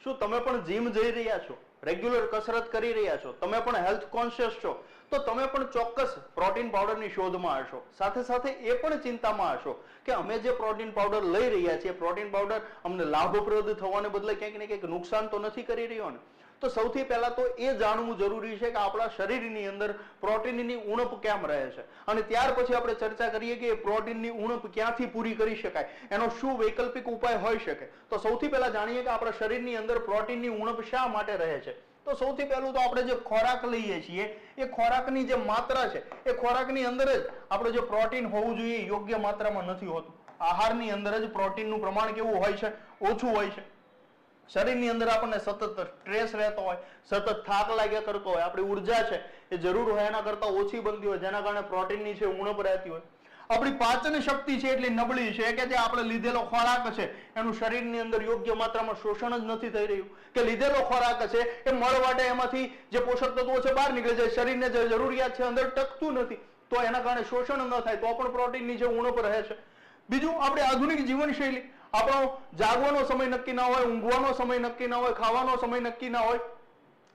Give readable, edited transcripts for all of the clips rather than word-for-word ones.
શું તમે પણ જીમ જઈ રહ્યા છો, રેગ્યુલર કસરત કરી રહ્યા છો, તમે પણ હેલ્થ કોન્શિયસ છો, તો તમે પણ ચોક્કસ પ્રોટીન પાવડરની શોધમાં હશો. સાથે સાથે એ પણ ચિંતામાં હશો કે અમે જે પ્રોટીન પાવડર લઈ રહ્યા છીએ, પ્રોટીન પાવડર અમને લાભપ્રદ થવાને બદલે ક્યાંક ને ક્યાંક નુકસાન તો નથી કરી રહ્યો ને. તો સૌથી પહેલા તો એ જાણવું જરૂરી છે કે આપણા શરીરની અંદર પ્રોટીનની ઉણપ કેમ રહે છે, અને ત્યાર પછી આપણે ચર્ચા કરીએ કે પ્રોટીનની ઉણપ ક્યાંથી પૂરી કરી શકાય, એનો શું વૈકલ્પિક ઉપાય હોઈ શકે. તો સૌથી પહેલા જાણીએ કે આપણા શરીરની અંદર પ્રોટીનની ઉણપ શા માટે રહે છે. તો સૌથી પહેલું તો આપણે જે ખોરાક લઈએ છીએ એ ખોરાકની જે માત્રા છે એ ખોરાકની અંદર જ આપણે જે પ્રોટીન હોવું જોઈએ યોગ્ય માત્રામાં નથી હોતું. આહારની અંદર જ પ્રોટીનનું પ્રમાણ કેવું હોય છે, ઓછું હોય છે. શરીરની અંદર આપણને સતત સ્ટ્રેસ રહેતો હોય, સતત થાક લાગ્યા કરતો હોય, આપણી ઉર્જા છે એ જરૂર હોય એના કરતા ઓછી બનતી હોય, જેના કારણે પ્રોટીનની છે ઉણપ રહેતી હોય. આપણી પાચન શક્તિ છે એટલી નબળી છે કે જે આપણે લીધેલો ખોરાક છે એનું શરીરની અંદર યોગ્ય માત્રામાં શોષણ જ નથી થઈ રહ્યું, કે લીધેલો ખોરાક છે એ મળ વાટે એમાંથી જે પોષક તત્વો છે બહાર નીકળે છે, શરીરને જે જરૂરિયાત છે અંદર ટકતું નથી, તો એના કારણે શોષણ ન થાય તો પણ પ્રોટીનની જે ઉણપ રહે છે. બીજું, આપણે આધુનિક જીવનશૈલી, આપણો જાગવાનો સમય નક્કી ના હોય, ઊંઘવાનો સમય નક્કી ના હોય, ખાવાનો સમય નક્કી ના હોય,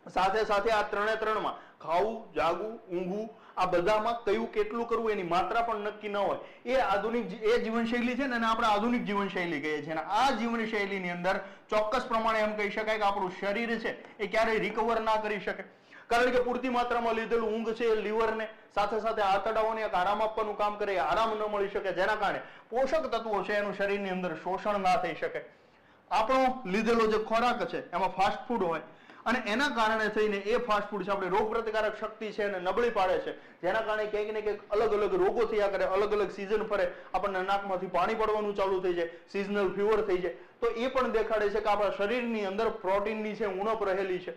સાથે સાથે આ ત્રણમાં ખાવું, જાગવું, ઊંઘવું, આ બધામાં કયું કેટલું કરવું એની માત્રા પણ નક્કી ન હોય. એ આધુનિક એ જીવનશૈલી છે ને એને આપણે આધુનિક જીવનશૈલી કહીએ છીએ. અને આ જીવનશૈલીની અંદર ચોક્કસ પ્રમાણે એમ કહી શકાય કે આપણું શરીર છે એ ક્યારેય રિકવર ના કરી શકે, કારણ કે પૂરતી માત્રામાં લીધેલું ઊંઘ છે એ લીવરને સાથે સાથે આંતરડાઓને એક આરામ આપવાનું કામ કરે, આરામ ન મળી શકે, જેના કારણે પોષક તત્વો છે એનું શરીરની અંદર શોષણ ના થઈ શકે. આપણો લીધેલો જે ખોરાક છે એમાં ફાસ્ટ ફૂડ હોય અને એના કારણે થઈને એ ફાસ્ટ ફૂડ છે આપણે રોગ પ્રતિકારક શક્તિ છે એને નબળી પાડે છે, જેના કારણે ક્યાંક ને ક્યાંક અલગ અલગ રોગો થયા કરે, અલગ અલગ સિઝન ફરે આપણને નાકમાંથી પાણી પડવાનું ચાલુ થઈ જાય, સિઝનલ ફીવર થઈ જાય. તો એ પણ દેખાડે છે કે આપણા શરીરની અંદર પ્રોટીનની છે ઉણપ રહેલી છે.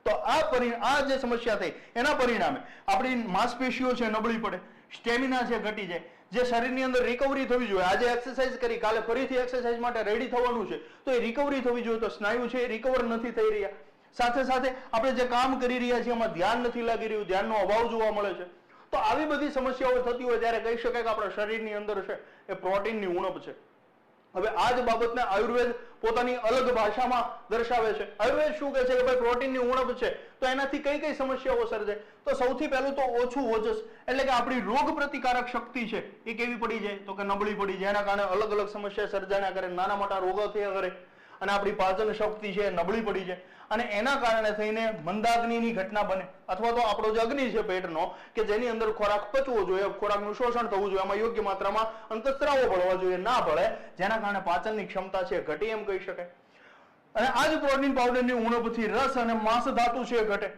તો આ જે સમસ્યા થઈ એના પરિણામે આપણી માંસપેશીઓ છે નબળી પડે, સ્ટેમિના છે ઘટી જાય, જે શરીરની અંદર રિકવરી થવી જોઈએ. આજે એક્સરસાઇઝ કરી, કાલે ફરીથી એક્સરસાઇઝ માટે રેડી થવાનું છે, તો એ રિકવરી થવી જોઈએ, તો સ્નાયુ છે એ રિકવર નથી થઈ રહ્યા. સાથે સાથે આપણે જે કામ કરી રહ્યા છીએ એમાં ધ્યાન નથી લાગી રહ્યું, ધ્યાનનો અભાવ જોવા મળે છે. તો આવી બધી સમસ્યાઓ થતી હોય ત્યારે કહી શકાય કે આપણા શરીરની અંદર છે એ પ્રોટીનની ઉણપ છે. હવે આ જ બાબતને આયુર્વેદ પોતાની અલગ ભાષામાં દર્શાવે છે. આયુર્વેદ શું કહે છે કે ભાઈ પ્રોટીનની ઉણપ છે તો એનાથી કઈ કઈ સમસ્યાઓ સર્જાય. તો સૌથી પહેલું તો ઓછું ઓજસ, એટલે કે આપણી રોગ પ્રતિકારક શક્તિ છે એ કેવી પડી જાય, તો કે નબળી પડી જાય, એના કારણે અલગ અલગ સમસ્યા સર્જાયા કરે, નાના મોટા રોગો થયા કરે, અને આપણી પાચન શક્તિ છે નબળી પડી જાય, અને એના કારણે થઈને મંદાગ્નિની ઘટના બને, અથવા તો આપણો જે અગ્નિ છે પેટનો કે જેની અંદર ખોરાક પચવો જોઈએ, ખોરાકનું શોષણ થવું જોઈએ, એમાં યોગ્ય માત્રામાં અંતસ્ત્રાવો ભળવા જોઈએ, ના ભળે, જેના કારણે પાચનની ક્ષમતા છે ઘટી એમ કહી શકાય. અને આ જ પ્રોટીન પાવડરની ઉણપથી રસ અને માંસ ધાતુ છે ઘટે,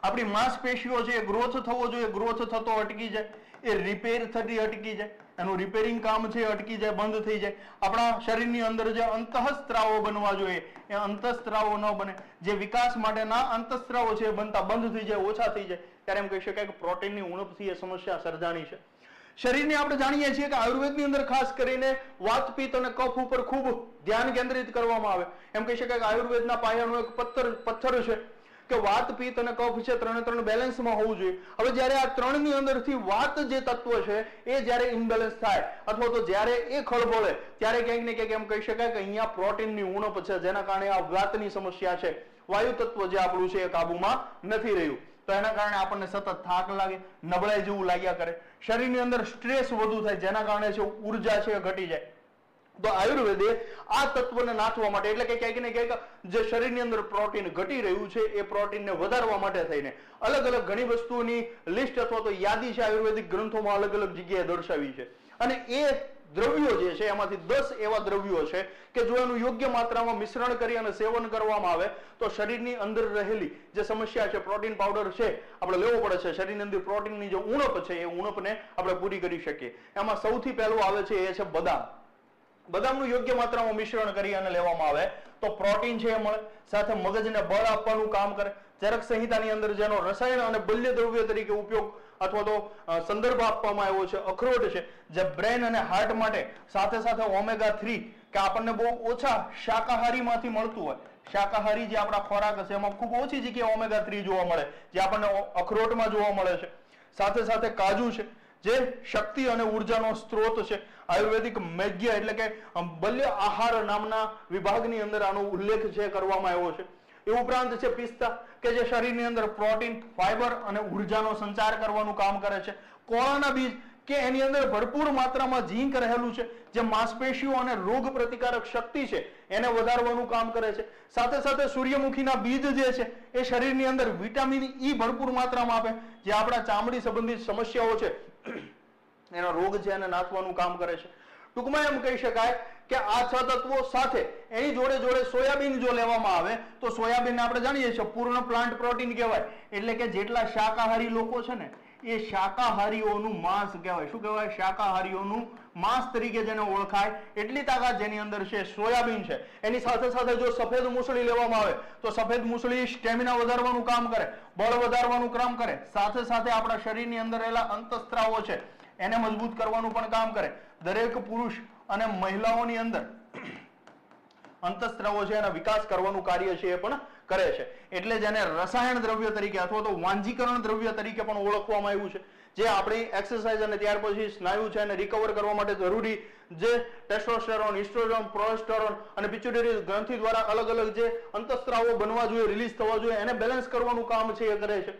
આપણી માંસપેશીઓ છે એ ગ્રોથ થવો જોઈએ, ગ્રોથ થતો અટકી જાય, એ રિપેર થતી અટકી જાય, એનું રિપેરિંગ કામ છે અટકી જાય, બંધ થઈ જાય. આપણા શરીરની અંદર જે અંતઃસ્ત્રાવો બનવા જોઈએ એ અંતઃસ્ત્રાવો ન બને, જે વિકાસ માટેના અંતઃસ્ત્રાવો છે બનતા બંધ થઈ જાય, ઓછા થઈ જાય, ત્યારે એમ કહી શકાય કે પ્રોટીનની ઉણપથી એ સમસ્યા સર્જાણી છે. શરીરની આપણે જાણીએ છીએ કે આયુર્વેદની અંદર ખાસ કરીને વાત, પિત્ત અને કફ ઉપર ખૂબ ધ્યાન કેન્દ્રિત કરવામાં આવે. એમ કહી શકાય કે આયુર્વેદના પાયાનો એક પથ્થર છે કે વાત, પિત્ત અને કફ છે ત્રણ બેલેન્સમાં હોવું જોઈએ. હવે જ્યારે આ ત્રણની અંદરથી વાત જે તત્વ છે એ જ્યારે ઇમ્બેલેન્સ થાય અથવા તો જ્યારે એ ખળભળે ત્યારે ક્યાંક ને ક્યાંક એમ કહી શકાય કે અહીંયા પ્રોટીનની ઉણપ છે, જેના કારણે આ વાતની સમસ્યા છે, વાયુ તત્વ જે આપણું છે એ કાબુમાં નથી રહ્યું. તો એના કારણે આપણને સતત થાક લાગે, નબળાઈ જેવું લાગ્યા કરે, શરીરની અંદર સ્ટ્રેસ વધુ થાય, જેના કારણે છે ઉર્જા છે ઘટી જાય. તો આયુર્વેદે આ તત્વને નાથવા માટે, એટલે કે ક્યાંક ને ક્યાંક જે શરીરની અંદર પ્રોટીન ઘટી રહ્યું છે એ પ્રોટીનને વધારવા માટે થઈને અલગ અલગ ઘણી વસ્તુઓની લિસ્ટ અથવા તો યાદી છે આયુર્વેદિક ગ્રંથોમાં અલગ અલગ જગ્યાએ દર્શાવી છે. અને એ દ્રવ્યો જે છે એમાંથી 10 એવા દ્રવ્યો છે કે જો એનું યોગ્ય માત્રામાં મિશ્રણ કરી અને સેવન કરવામાં આવે તો શરીરની અંદર રહેલી જે સમસ્યા છે, પ્રોટીન પાવડર છે આપણે લેવો પડે છે, શરીરની અંદર પ્રોટીનની જે ઉણપ છે એ ઉણપને આપણે પૂરી કરી શકીએ. એમાં સૌથી પહેલું આવે છે એ છે બદામ. બદામનું યોગ્ય માત્રામાં મિશ્રણ કરી અને લેવામાં આવે તો પ્રોટીન છે એ મળે, સાથે મગજને બળ આપવાનું કામ કરે. ચરક સંહિતાની અંદર જેનો રસાયણ અને બલ્ય દ્રવ્ય તરીકે ઉપયોગ અથવા તો સંદર્ભ આપવામાં આવ્યો છે અખરોટ છે, જે બ્રેન અને હાર્ટ માટે, સાથે સાથે ઓમેગા 3 કે આપણને બહુ ઓછા શાકાહારીમાંથી મળતું હોય, શાકાહારી જે આપણા ખોરાક છે એમાં ખૂબ ઓછી જગ્યાએ ઓમેગા 3 જોવા મળે, જે આપણને અખરોટમાં જોવા મળે છે. સાથે સાથે કાજુ છે, જે શક્તિ અને ઉર્જાનો સ્ત્રોત છે. આયુર્વેદિક મેઘ્ય એટલે કે બલ્ય આહાર નામના વિભાગની અંદર આનો ઉલ્લેખ છે કરવામાં આવ્યો છે. એ ઉપરાંત છે પિસ્તા કે જે શરીરની અંદર પ્રોટીન, ફાઈબર અને ઉર્જાનો સંચાર કરવાનું કામ કરે છે. કોળાના બીજ કે એની અંદર ભરપૂર માત્રામાં ઝીંક રહેલું છે, જે માંસપેશીઓ અને રોગ પ્રતિકારક શક્તિ છે એને વધારવાનું કામ કરે છે. સાથે સાથે સૂર્યમુખીના બીજ જે છે એ શરીરની અંદર વિટામિન ઈ ભરપૂર માત્રામાં આપે, જે આપણા ચામડી સંબંધિત સમસ્યાઓ છે એનો રોગ છે એને નાથવાનું કામ કરે છે. ટૂંકમાં એમ કહી શકાય કે આ 6 તત્વો સાથે એની જોડે જોડે સોયાબીન જો લેવામાં આવે તો સોયાબીન આપણે જાણીએ છીએ પૂર્ણ પ્લાન્ટ પ્રોટીન કહેવાય. એટલે કે જેટલા શાકાહારી લોકો છે ને એ શાકાહારીઓનું માંસ કહેવાય. શું કહેવાય? શાકાહારીઓનું માંસ તરીકે જેને ઓળખાય એટલી તાકાત જેની અંદર છે સોયાબીન છે. એની સાથે સાથે જો સફેદ મૂસળી લેવામાં આવે તો સફેદ મૂસળી સ્ટેમિના વધારવાનું કામ કરે, બળ વધારવાનું કામ કરે, સાથે સાથે આપણા શરીરની અંદર રહેલા અંતઃસ્ત્રાવો છે એને મજબૂત કરવાનું પણ કામ કરે. દરેક પુરુષ અને મહિલાઓની અંદર અંતઃસ્ત્રાવો છે એના વિકાસ કરવાનું કાર્ય છે એ પણ કરે છે. એટલે જેને રસાયણ દ્રવ્ય તરીકે અથવા તો વાંજીકરણ દ્રવ્ય તરીકે પણ ઓળખવામાં આવ્યું છે. જે આપણી એક્સરસાઇઝ અને ત્યાર પછી સ્નાયુ છે એને રિકવર કરવા માટે જરૂરી જે ટેસ્ટોસ્ટેરોન, ઇસ્ટ્રોજન, પ્રોજેસ્ટેરોન અને પિટ્યુટરી ગ્રંથિ દ્વારા અલગ અલગ જે અંતઃસ્ત્રાવો બનવા જોઈએ, રિલીઝ થવા જોઈએ, એને બેલેન્સ કરવાનું કામ છે એ કરે છે.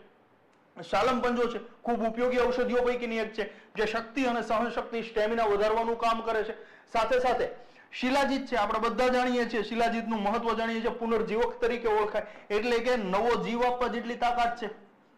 શાલમ પંજો છે ખૂબ ઉપયોગી ઔષધિઓ પૈકીની એક છે, જે શક્તિ અને સહનશક્તિ, સ્ટેમિના વધારવાનું કામ કરે છે. સાથે સાથે શિલાજીત છે, આપણે બધા જાણીએ છીએ શિલાજીતનું મહત્વ જાણીએ છીએ, પુનર્જીવક તરીકે ઓળખાય. એટલે કે નવો જીવ આપવા જેટલી તાકાત છે,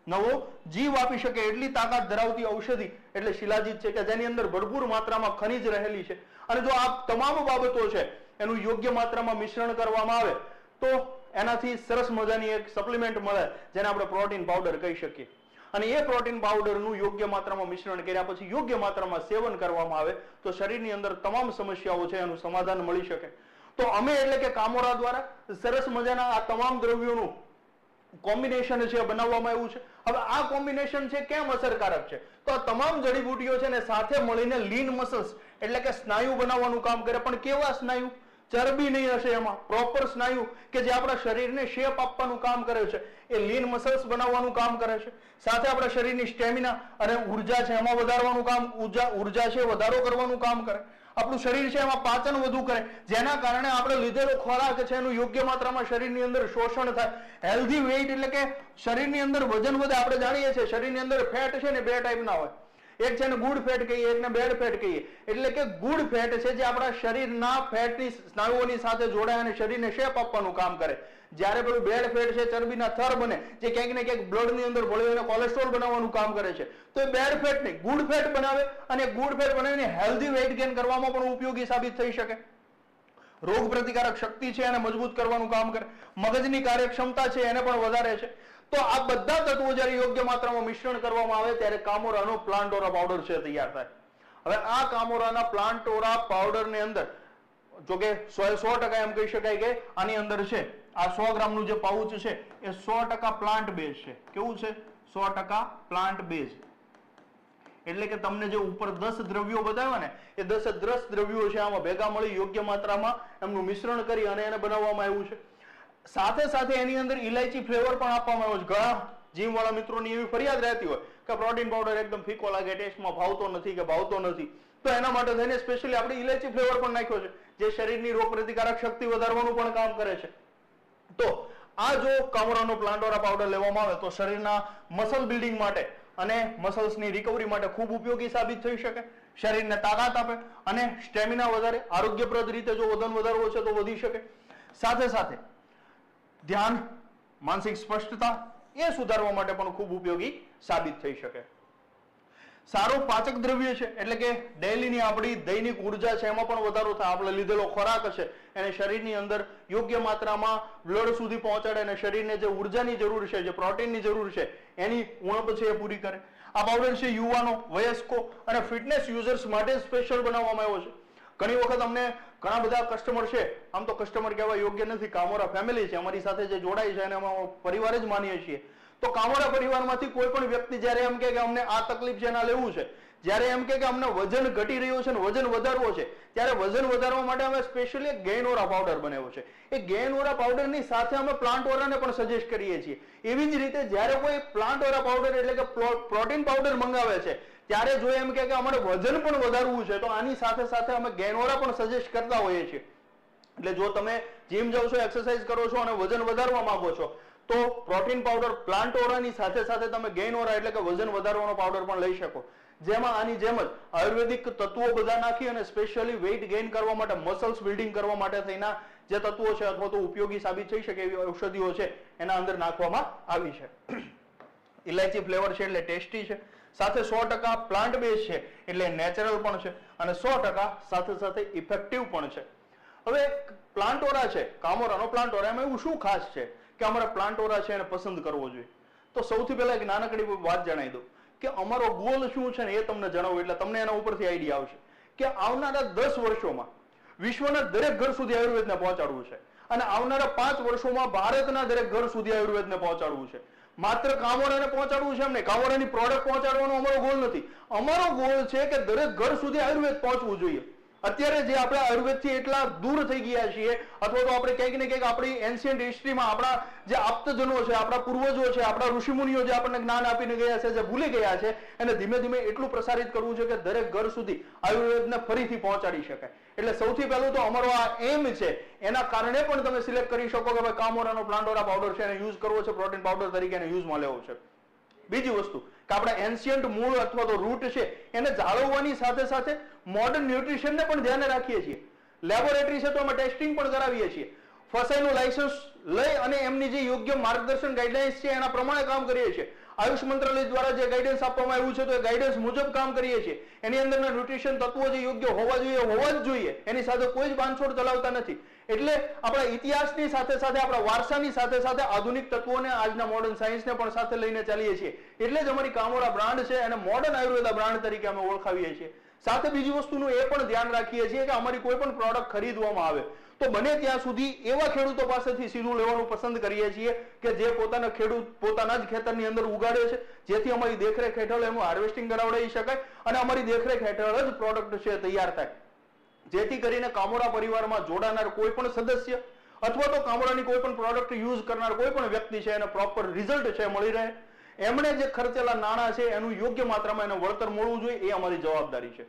નવો જીવ આપી શકે એટલી તાકાત ધરાવતી ઔષધિ એટલે શિલાજીત છે, કે જેની અંદર ભરપૂર માત્રામાં ખનિજ રહેલી છે. અને જો આ તમામ બાબતો છે એનું યોગ્ય માત્રામાં મિશ્રણ કરવામાં આવે તો એનાથી સરસ મજાની એક સપ્લિમેન્ટ મળે, જેને આપણે પ્રોટીન પાવડર કહી શકીએ. અને એ પ્રોટીન પાવડરનું યોગ્ય માત્રામાં મિશ્રણ કર્યા પછી યોગ્ય માત્રામાં સેવન કરવામાં આવે તો શરીરની અંદર તમામ સમસ્યાઓ છે એનું સમાધાન મળી શકે. તો અમે એટલે કે કામોરા દ્વારા સરસ મજાના આ તમામ દ્રવ્યોનું કોમ્બિનેશન છે બનાવવામાં આવ્યું છે. હવે આ કોમ્બિનેશન છે કેમ અસરકારક છે? તો આ તમામ જડીબુટીઓ છે ને સાથે મળીને લીન મસલ્સ એટલે કે સ્નાયુ બનાવવાનું કામ કરે. પણ કેવા સ્નાયુ? ચરબી નહીં હશે એમાં, પ્રોપર સ્નાયુ કે જે આપણા શરીરને શેપ આપવાનું કામ કરે છે એ લીન મસલ્સ બનાવવાનું કામ કરે છે. સાથે આપણા શરીરની સ્ટેમિના અને ઉર્જા છે એમાં વધારવાનું કામ, ઉર્જા છે વધારો કરવાનું કામ કરે. આપણું શરીર છે એમાં પાચન વધુ કરે, જેના કારણે આપણે લીધેલો ખોરાક છે એનું યોગ્ય માત્રામાં શરીરની અંદર શોષણ થાય. હેલ્ધી વેઇટ એટલે કે શરીરની અંદર વજન વધે. આપણે જાણીએ છીએ શરીરની અંદર ફેટ છે ને બે ટાઈપના હોય, એક છે ને ગુડ ફેટ કહીએ, એકને બેડ ફેટ કહીએ. એટલે કે ગુડ ફેટ છે જે આપણા શરીરના ફેટની સ્નાયુઓની સાથે જોડાય અને શરીરને શેપ આપવાનું કામ કરે. જ્યારે પેલું બેડ ફેટ છે ચરબીના થર બને, જે ક્યાંક ને ક્યાંક બ્લડની અંદર ભળીને કોલેસ્ટ્રોલ બનાવવાનું કામ કરે છે. તો એ બેડ ફેટ નહીં, ગુડ ફેટ બનાવે અને ગુડ ફેટ બનાવીને હેલ્ધી વેઇટ ગેઇન કરવામાં પણ ઉપયોગી સાબિત થઈ શકે. રોગ પ્રતિકારક શક્તિ છે એને મજબૂત કરવાનું કામ કરે, મગજની કાર્યક્ષમતા છે એને પણ વધારે છે. તો આ બધા તત્વો જ્યારે યોગ્ય માત્રામાં મિશ્રણ કરવામાં આવે ત્યારે કામોરાનો પ્લાન્ટોરા પાવડર છે તૈયાર થાય. હવે આ કામોરાના પ્લાન્ટોરા પાવડરની અંદર જો કે 100% એમ કહી શકાય કે આની અંદર છે આ 100 ગ્રામનું જે પાઉચ છે એ 100% પ્લાન્ટ બેઝ છે. કેવું છે? 100% પ્લાન્ટ બેઝ. એટલે કે તમને જે ઉપર 10 દ્રવ્યો બતાવ્યા ને એ 10 દ્રવ્યો છે આમાં ભેગા મળી યોગ્ય માત્રામાં એમનું મિશ્રણ કરી અને એને બનાવવામાં આવ્યું છે. સાથે સાથે એની અંદર ઇલાયચી ફ્લેવર પણ આપવામાં આવ્યો છે. ઘણા જીમ વાળા મિત્રોની એવી ફરિયાદ રહેતી હોય કે પ્રોટીન પાવડર એકદમ ફીકો લાગે, ટેસ્ટમાં ભાવતો નથી, તો એના માટે થઈને સ્પેશિયલી આપણે ઇલાયચી ફ્લેવર પણ નાખ્યો છે, જે શરીરની રોગ પ્રતિકારક શક્તિ વધારવાનું પણ કામ કરે છે. તો આ જો કામોરાનો પ્લાન્ટોરા પાવડર લેવામાં આવે તો શરીરના મસલ બિલ્ડિંગ માટે અને મસલ્સની રિકવરી માટે ખૂબ ઉપયોગી સાબિત થઈ શકે. શરીરને તાકાત આપે અને સ્ટેમિના વધારે, આરોગ્યપ્રદ રીતે જો વજન વધારવો છે તો વધી શકે. સાથે સાથે ધ્યાન, માનસિક સ્પષ્ટતા એ સુધારવા માટે પણ ખૂબ ઉપયોગી સાબિત થઈ શકે. સારું પાચક દ્રવ્ય છે એટલે કે ડેઈલીની આપણી દૈનિક ઉર્જા છે એમાં પણ વધારો થાય. આપણે લીધેલો ખોરાક છે એને શરીરની અંદર યોગ્ય માત્રામાં બ્લડ સુધી પહોંચાડે અને શરીરને જે ઉર્જાની જરૂર છે, જે પ્રોટીનની જરૂર છે એની ઉણપ છે એ પૂરી કરે. આ પાવડર છે યુવાનો, વયસ્કો અને ફિટનેસ યુઝર્સ માટે સ્પેશિયલ બનાવવામાં આવ્યો છે. ઘણી વખત અમને ઘણા બધા કસ્ટમર છે, આમ તો કસ્ટમર કહેવા યોગ્ય નથી, કામોરા ફેમિલી છે અમારી સાથે જે જોડાય છે અને અમે પરિવાર જ માનીએ છીએ. તો કામોરા પરિવારમાંથી કોઈ પણ વ્યક્તિ જ્યારે એમ કે અમને આ તકલીફ છે એના લેવું છે, જ્યારે એમ કે અમને વજન ઘટી રહ્યું છે ને વજન વધારવો છે, ત્યારે વજન વધારવા માટે અમે સ્પેશિયલી એક ગેઇનઓરા પાવડર બનાવ્યો છે. એ ગેઇનઓરા પાવડરની સાથે અમે પ્લાન્ટઓરાને પણ સજેસ્ટ કરીએ છીએ. એવી જ રીતે જ્યારે કોઈ પ્લાન્ટઓરા પાવડર એટલે કે પ્રોટીન પાવડર મંગાવે છે ત્યારે જો એમ કે અમારે વજન પણ વધારવું છે તો આની સાથે સાથે અમે ગેનોરા પણ સજેસ્ટ કરતા હોઈએ છીએ. એટલે જો તમે જીમ જાઓ છો, એક્સરસાઇઝ કરો છો અને વજન વધારવા માંગો છો તો પ્રોટીન પાવડર પ્લાન્ટોરાની સાથે સાથે તમે ગેનોરા એટલે કે વજન વધારવાનો પાવડર પણ લઈ શકો, જેમાં આની જેમ જ આયુર્વેદિક તત્વો બધા નાખી અને સ્પેશિયલી વેઇટ ગેઇન કરવા માટે, મસલ્સ બિલ્ડિંગ કરવા માટે થઈને જે તત્વો છે અથવા તો ઉપયોગી સાબિત થઈ શકે એવી ઔષધિઓ છે એના અંદર નાખવામાં આવી છે. ઇલાયચી ફ્લેવર છે એટલે ટેસ્ટી છે, સાથે 100% પ્લાન્ટ બેઝ છે એટલે નેચરલ પણ છે અને 100% સાથે સાથે ઇફેક્ટિવ પણ છે. હવે પ્લાન્ટોરા છે, કામોરાનો પ્લાન્ટોરા, એમાં એવું શું ખાસ છે કે અમારે પ્લાન્ટોરા છે એને પસંદ કરવો જોઈએ? તો સૌથી પહેલા એક નાનકડી વાત જણાવી દઉં કે અમારો ગોલ શું છે ને એ તમને જણાવું એટલે તમને એના ઉપરથી આઈડિયા આવશે કે આવનારા 10 વર્ષોમાં વિશ્વના દરેક ઘર સુધી આયુર્વેદને પહોંચાડવું છે અને આવનારા 5 વર્ષોમાં ભારતના દરેક ઘર સુધી આયુર્વેદને પહોંચાડવું છે. માત્ર કામોરાને પહોંચાડવું છે એમ નહીં, કામોરાની પ્રોડક્ટ પહોંચાડવાનો અમારો ગોલ નથી. અમારો ગોલ છે કે દરેક ઘર સુધી આયુર્વેદ પહોંચવું જોઈએ. અત્યારે જે આપણે આયુર્વેદથી એટલા દૂર થઈ ગયા છીએ અથવા તો આપણે ક્યાંક ને ક્યાંક આપણી એન્શિયન્ટ હિસ્ટ્રીમાં આપણા જે આપ્તજનો છે, આપણા પૂર્વજો છે, આપણા ઋષિમુનિઓ જે આપણને જ્ઞાન આપીને ગયા છે, જે ભૂલી ગયા છે, એને ધીમે ધીમે એટલું પ્રસારિત કરવું છે કે દરેક ઘર સુધી આયુર્વેદને ફરીથી પહોંચાડી શકાય. એટલે સૌથી પહેલું તો અમારો આ એમ છે. એના કારણે પણ તમે સિલેક્ટ કરી શકો કે ભાઈ કામોરાનો પ્લાન્ટોરા પાવડર છે એને યુઝ કરવો છે, પ્રોટીન પાવડર તરીકે એને યુઝમાં લેવો છે. બીજી વસ્તુ કે આપણે એન્શિયન્ટ મૂળ અથવા તો રૂટ છે એને જાળવવાની સાથે સાથે મોડર્ન ન્યુટ્રિશનને પણ ધ્યાને રાખીએ છીએ. લેબોરેટરી છે તો અમે ટેસ્ટિંગ પણ કરાવીએ છીએ. ફસાઈનું લાયસન્સ લઈ અને એમની જે યોગ્ય માર્ગદર્શન ગાઈડલાઇન્સ છે એના પ્રમાણે કામ કરીએ છીએ. આયુષ મંત્રાલય દ્વારા જે ગાઈડન્સ આપવામાં આવ્યું છે તો એ ગાઈડન્સ મુજબ કામ કરીએ છીએ. એની અંદરના ન્યુટ્રિશન તત્વો જે યોગ્ય હોવા જ જોઈએ, એની સાથે કોઈ જ બાંધછોડ ચલાવતા નથી. એટલે આપણા ઇતિહાસની સાથે સાથે આપણા વારસાની સાથે સાથે આધુનિક તત્વોને, આજના મોડર્ન સાયન્સને પણ સાથે લઈને ચાલીએ છીએ. એટલે જ અમારી કામોરા બ્રાન્ડ છે અને મોડર્ન આયુર્વેદા બ્રાન્ડ તરીકે અમે ઓળખાવીએ છીએ. સાથે બીજી વસ્તુનું એ પણ ધ્યાન રાખીએ છીએ કે અમારી કોઈ પણ પ્રોડક્ટ ખરીદવામાં આવે તો બને ત્યાં સુધી એવા ખેડૂતો પાસેથી સીધું લેવાનું પસંદ કરીએ છીએ કે જે પોતાના જ ખેતરની અંદર ઉગાડે છે, જેથી અમારી દેખરેખ હેઠળ એનું હાર્વેસ્ટિંગ કરાવડાવી શકાય અને અમારી દેખરેખ હેઠળ જ પ્રોડક્ટ છે તૈયાર થાય. જેથી કરીને કામોરા પરિવારમાં જોડાનાર કોઈ પણ સદસ્ય અથવા તો કામોરાની કોઈ પણ પ્રોડક્ટ યુઝ કરનાર કોઈ પણ વ્યક્તિ છે એને પ્રોપર રિઝલ્ટ છે મળી રહે. એમણે જે ખર્ચેલા નાણાં છે એનું યોગ્ય માત્રામાં એને વળતર મળવું જોઈએ, એ અમારી જવાબદારી છે.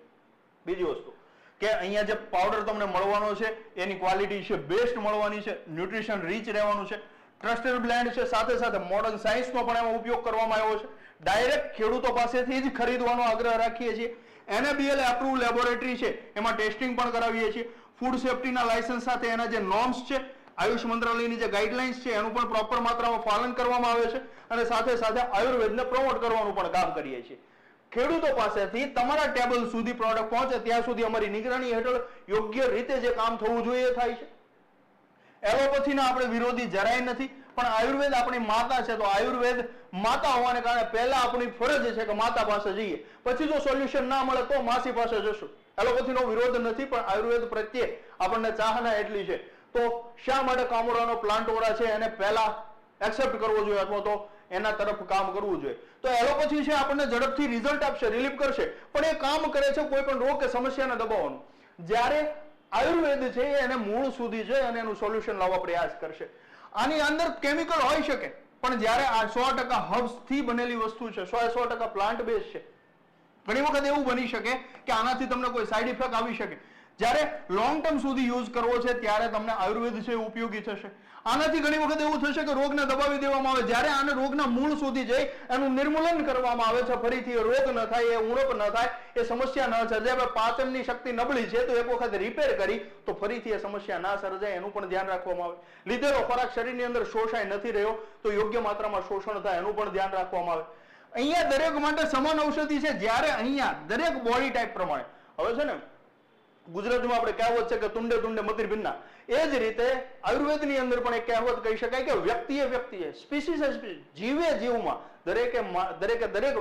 બીજી વસ્તુ કે અહીંયા જે પાવડર તમને મળવાનો છે એની ક્વોલિટી છે બેસ્ટ મળવાની છે, ન્યુટ્રિશન રીચ રહેવાનું છે, ટ્રસ્ટેડ બ્લેન્ડ છે, સાથે સાથે મોડર્ન સાયન્સનો પણ એમાં ઉપયોગ કરવામાં આવ્યો છે. ડાયરેક્ટ ખેડૂતો પાસેથી જ ખરીદવાનો આગ્રહ રાખીએ છીએ. NABL એપ્રુવ લેબોરેટરી છે એમાં ટેસ્ટિંગ પણ કરાવીએ છીએ. ફૂડ સેફ્ટીના લાયસન્સ સાથે એના જે નોર્મ્સ છે, આયુષ મંત્રાલયની જે ગાઈડલાઇન્સ છે એનું પણ પ્રોપર માત્રામાં પાલન કરવામાં આવે છે અને સાથે સાથે આયુર્વેદને પ્રમોટ કરવાનું પણ કામ કરીએ છીએ. ખેડૂતો પાસેથી તમારા ટેબલ સુધી પ્રોડક્ટ પહોંચે ત્યાં સુધી અમારી નિગરાની હેઠળ યોગ્ય રીતે જે કામ થવું જોઈએ એ થાય છે. એલોપેથીના આપણે વિરોધી જરાય નથી, પણ આયુર્વેદ આપણી માતા છે તો આયુર્વેદ માતા હોવાને કારણે પહેલા આપણી ફરજ છે કે માતા પાસે જઈએ, પછી જો સોલ્યુશન ના મળે તો માસી પાસે જશું. એલોપેથીનો વિરોધ નથી, પણ આયુર્વેદ પ્રત્યે આપણને ચાહના એટલી છે. તો શા માટે કામોરાનો પ્લાન્ટોરા છે એને પહેલા એક્સેપ્ટ કરવો જોઈએ અથવા તો એના તરફ કામ કરવું જોઈએ? તો એલોપેથી છે આપણને ઝડપથી રિઝલ્ટ આપશે, રિલીફ કરશે, પણ એ કામ કરે છે કોઈ પણ રોગ કે સમસ્યાને દબાવવાનું. જ્યારે આયુર્વેદ છે એને મૂળ સુધી જઈ અને એનું સોલ્યુશન લાવવા પ્રયાસ કરશે. આની અંદર કેમિકલ હોઈ શકે, પણ જ્યારે આ 100% હર્બ્સ થી બનેલી વસ્તુ છે, 100% પ્લાન્ટ બેઝ છે, ઘણી વખત એવું બની શકે કે આનાથી તમને કોઈ સાઈડ ઇફેક્ટ આવી શકે. જ્યારે લોંગ ટર્મ સુધી યુઝ કરવો છે ત્યારે તમને આયુર્વેદ છે ઉપયોગી થશે. આનાથી ઘણી વખત એવું થશે કે રોગને દબાવી દેવામાં આવે, જ્યારે આને રોગના મૂળ સુધી જઈ એનું નિર્મૂલન કરવામાં આવે છે, ફરીથી એ રોગ ન થાય, એ ઉણપ ન થાય, એ સમસ્યા ન સર્જાય. પાચનની શક્તિ નબળી છે તો એક વખત રિપેર કરી તો ફરીથી એ સમસ્યા ના સર્જાય એનું પણ ધ્યાન રાખવામાં આવે. લીધેલો ખોરાક શરીરની અંદર શોષાય નથી રહ્યો તો યોગ્ય માત્રામાં શોષણ થાય એનું પણ ધ્યાન રાખવામાં આવે. અહીંયા દરેક માટે સમાન ઔષધિ છે, જ્યારે અહીંયા દરેક બોડી ટાઈપ પ્રમાણે. હવે છે ને ગુજરાતીમાં આપણે કહેવત છે કે તુંડે તુંડે મતિર ભિન્ના, એ જ રીતે આયુર્વેદની અંદર પણ એક કહેવત કહી શકાય કે વ્યક્તિએ સ્પીસીસ જીવે જીવમાં દરેક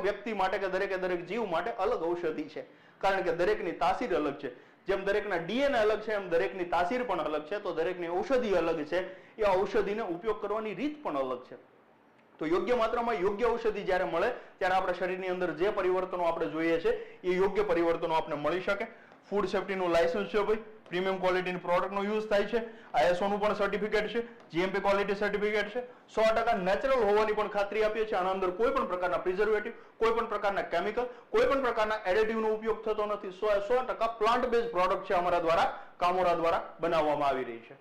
વ્યક્તિ માટે કે દરેક જીવ માટે અલગ ઔષધિ છે, કારણ કે દરેકની તાસીર અલગ છે. જેમ દરેકના DNA અલગ છે એમ દરેકની તાસીર પણ અલગ છે, તો દરેકની ઔષધિ અલગ છે, એ ઔષધિને ઉપયોગ કરવાની રીત પણ અલગ છે. તો યોગ્ય માત્રામાં યોગ્ય ઔષધિ જ્યારે મળે ત્યારે આપણા શરીરની અંદર જે પરિવર્તનો આપણે જોઈએ છે એ યોગ્ય પરિવર્તનો આપણે મળી શકે. ફૂડ સેફ્ટીનું લાયસન્સ છે ભાઈ, પ્રીમિયમ ક્વોલિટીની પ્રોડક્ટનો યુઝ થાય છે. ISO નું પણ સર્ટિફિકેટ છે, GMP ક્વોલિટી સર્ટિફિકેટ છે. 100% નેચરલ હોવાની પણ ખાતરી આપીએ છીએ. આના અંદર કોઈ પણ પ્રકારના પ્રિઝર્વેટિવ, કોઈ પણ પ્રકારના કેમિકલ, કોઈ પણ પ્રકારના એડિટિવનો ઉપયોગ થતો નથી. 100% પ્લાન્ટ બેઝ પ્રોડક્ટ છે અમારા દ્વારા, કામોરા દ્વારા બનાવવામાં આવી રહી છે.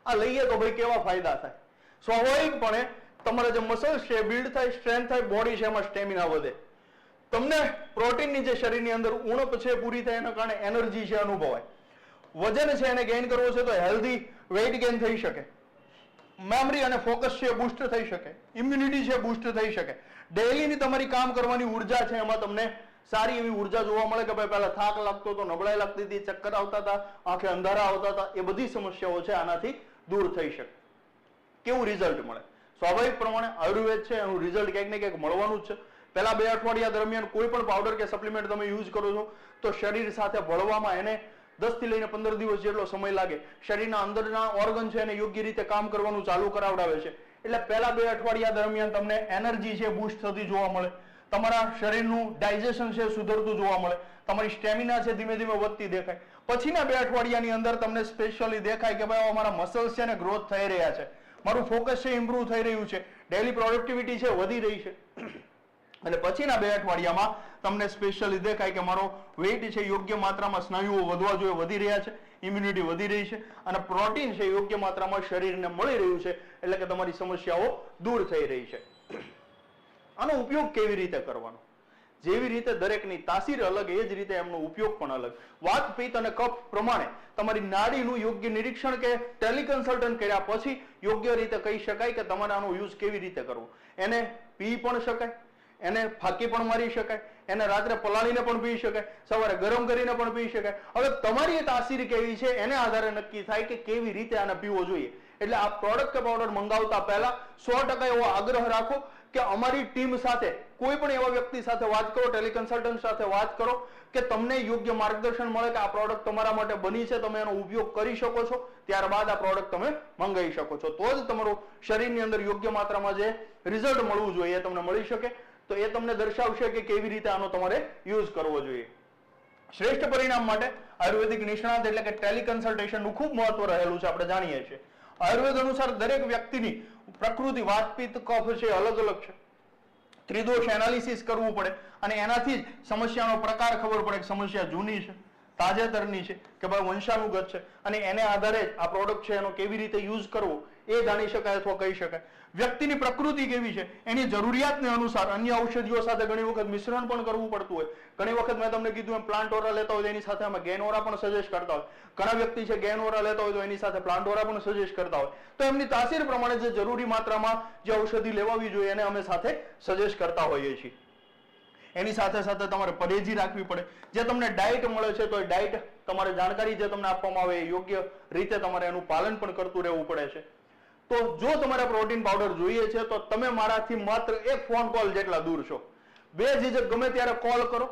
આ લઈએ તો ભાઈ કેવા ફાયદા થાય? સ્વાભાવિકપણે તમારા જે મસલ્સ છે બિલ્ડ થાય, સ્ટ્રેન્થ થાય, બોડી છે એમાં સ્ટેમિના વધે. તમને પ્રોટીનની જે શરીરની અંદર ઉણપ છે પૂરી થાય એના કારણે એનર્જી છે અનુભવાય. વજન છે એને ગેઇન કરવો છે તો હેલ્ધી વેઇટ ગેઇન થઈ શકે. મેમરી અને ફોકસ છે બૂસ્ટ થઈ શકે. ઇમ્યુનિટી છે બૂસ્ટ થઈ શકે. ડેઈલીની તમારી કામ કરવાની ઉર્જા છે એમાં તમને સારી એવી ઉર્જા જોવા મળે કે ભાઈ પહેલા થાક લાગતો હતો, નબળાઈ લાગતી હતી, ચક્કર આવતા હતા, આંખે અંધારા આવતા હતા, એ બધી સમસ્યાઓ છે આનાથી દૂર થઈ શકે. કેવું રિઝલ્ટ મળે? સ્વાભાવિક પ્રમાણે આયુર્વેદ છે એનું રિઝલ્ટ ક્યાંક ને ક્યાંક મળવાનું જ છે. પહેલા 2 અઠવાડિયા દરમિયાન કોઈ પણ પાવડર કે સપ્લિમેન્ટ તમે યુઝ કરો છો તો શરીર સાથે ભળવામાં એને 10 થી લઈને 15 દિવસ જેટલો સમય લાગે. શરીરના અંદરના ઓર્ગન છે એને યોગ્ય રીતે કામ કરવાનું ચાલુ કરાવડાવે છે. એટલે પહેલા 2 અઠવાડિયા દરમિયાન તમને એનર્જી છે બૂસ્ટ થતી જોવા મળે. તમારા શરીરનું ડાયજેશન છે સુધરતું જોવા મળે. તમારી સ્ટેમિના છે ધીમે ધીમે વધતી દેખાય. પછીના 2 અઠવાડિયાની અંદર તમને સ્પેશિયલી દેખાય કે ભાઈ અમારા મસલ્સ છે ને ગ્રોથ થઈ રહ્યા છે, મારું ફોકસ છે ઇમ્પ્રુવ થઈ રહ્યું છે, ડેઈલી પ્રોડક્ટિવિટી છે વધી રહી છે. અને પછીના 2 અઠવાડિયામાં તમને સ્પેશિયલી દેખાય કે મારો વેઇટ છે યોગ્ય માત્રામાં, સ્નાયુઓ વધવા જોઈએ વધી રહ્યા છે, ઇમ્યુનિટી વધી રહી છે અને પ્રોટીન છે યોગ્ય માત્રામાં શરીરને મળી રહ્યું છે. એટલે કે તમારી સમસ્યાઓ દૂર થઈ રહી છે. આનો ઉપયોગ કેવી રીતે કરવાનો? જેવી રીતે દરેકની તાસીર અલગ એ જ રીતે એમનો ઉપયોગ પણ અલગ. વાત, પિત્ત અને કફ પ્રમાણે તમારી નાડીનું યોગ્ય નિરીક્ષણ કે ટેલિકન્સલ્ટન્ટ કર્યા પછી યોગ્ય રીતે કહી શકાય કે તમારે આનો યુઝ કેવી રીતે કરવો. એને પી પણ શકાય, એને ફાંકી પણ મારી શકાય, એને રાત્રે પલાળીને પણ પી શકાય, સવારે ગરમ કરીને પણ પી શકાય. હવે તમારી તાસીર કેવી છે એને આધારે નક્કી થાય કે કેવી રીતે આને પીવો જોઈએ. એટલે આ પ્રોડક્ટ કે પાવડર મંગાવતા પહેલા 100% એવો આગ્રહ રાખો કે અમારી ટીમ સાથે કોઈ પણ એવા વ્યક્તિ સાથે વાત કરો, ટેલિકન્સલ્ટન્ટ સાથે વાત કરો કે તમને યોગ્ય માર્ગદર્શન મળે કે આ પ્રોડક્ટ તમારા માટે બની છે, તમે એનો ઉપયોગ કરી શકો છો, ત્યારબાદ આ પ્રોડક્ટ તમે મંગાવી શકો છો. તો જ તમારું શરીરની અંદર યોગ્ય માત્રામાં જે રિઝલ્ટ મળવું જોઈએ એ તમને મળી શકે. તો એ તમને દર્શાવશે કે કેવી રીતે આનો તમારે યુઝ કરવો જોઈએ. શ્રેષ્ઠ પરિણામ માટે આયુર્વેદિક નિષ્ણાત એટલે કે ટેલિકન્સલ્ટેશનનું ખૂબ મહત્વ રહેલું છે. આપણે જાણીએ છીએ આયુર્વેદ અનુસાર દરેક વ્યક્તિની પ્રકૃતિ, વાત, પિત્ત, કફ છે અલગ અલગ છે. ત્રિદોષ એનાલિસિસ કરવું પડે અને એનાથી જ સમસ્યાનો પ્રકાર ખબર પડે કે સમસ્યા જૂની છે, તાજેતરની છે કે ભાઈ વંશાનુગત છે, અને એને આધારે આ પ્રોડક્ટ છે એનો કેવી રીતે યુઝ કરવો એ જાણી શકાય અથવા કહી શકાય. વ્યક્તિની પ્રકૃતિ કેવી છે એની જરૂરિયાતને અનુસાર અન્ય ઔષધિઓ સાથે ઘણી વખત મિશ્રણ પણ કરવું પડતું હોય. ઘણી વખત મેં તમને કીધું એમ પ્લાન્ટ ઓરા લેતા હોય તો એની સાથે અમે ગેનોરા પણ સજેસ્ટ કરતા હોય. ઘણા વ્યક્તિ છે ગેનોરા લેતા હોય તો એની સાથે પ્લાન્ટ ઓરા પણ સજેસ્ટ કરતા હોય. તો એમની તાસીર પ્રમાણે જે જરૂરી માત્રામાં જે ઔષધિ લેવાવી જોઈએ એને અમે સાથે સજેસ્ટ કરતા હોઈએ છીએ. એની સાથે સાથે તમારે પરેજી રાખવી પડે. જે તમને ડાયટ મળે છે તો એ ડાયટ તમારે જાણકારી જે તમને આપવામાં આવે એ યોગ્ય રીતે તમારે એનું પાલન પણ કરતું રહેવું પડે છે. તો જો તમારે પ્રોટીન પાવડર જોઈએ છે તો તમે મારાથી માત્ર એક ફોન કોલ જેટલા દૂર છો. બેઝિઝક ગમે ત્યારે કોલ કરો.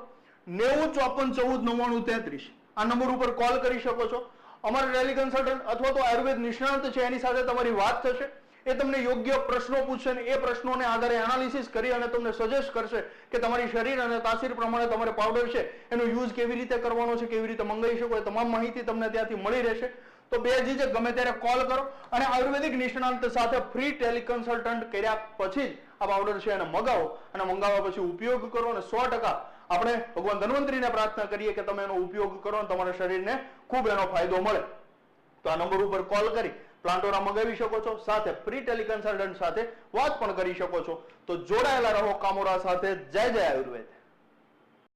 90 54 14 99 33 આ નંબર ઉપર કોલ કરી શકો છો. અમારા ટેલિકન્સલ્ટન્ટ અથવા તો આયુર્વેદ નિષ્ણાત છે એની સાથે તમારી વાત થશે. એ તમને યોગ્ય પ્રશ્નો પૂછશે ને એ પ્રશ્નોને આધારે એનાલિસિસ કરી અને તમને સજેસ્ટ કરશે કે તમારી શરીર અને તાસીર પ્રમાણે તમારે પાવડર છે એનો યુઝ કેવી રીતે કરવાનો છે, કેવી રીતે મંગાવી શકો, એ તમામ માહિતી તમને ત્યાંથી મળી રહેશે. તો બેઝિઝક ગમે ત્યારે કોલ કરો અને આયુર્વેદિક નિષ્ણાંત સાથે ફ્રી ટેલિકન્સલ્ટન્ટ કર્યા પછી જ આ પાવડર છે એને મગાવો અને મંગાવ્યા પછી ઉપયોગ કરો. અને 100% આપણે ભગવાન ધન્વંતરીને પ્રાર્થના કરીએ કે તમે એનો ઉપયોગ કરો અને તમારા શરીરને ખૂબ એનો ફાયદો મળે. તો આ નંબર ઉપર કોલ કરી પ્લાન્ટોરા મંગાવી શકો છો, સાથે ફ્રી ટેલિકન્સલ્ટન્ટ સાથે વાત પણ કરી શકો છો. તો જોડાયેલા રહો કામોરા સાથે. જય જય આયુર્વેદ.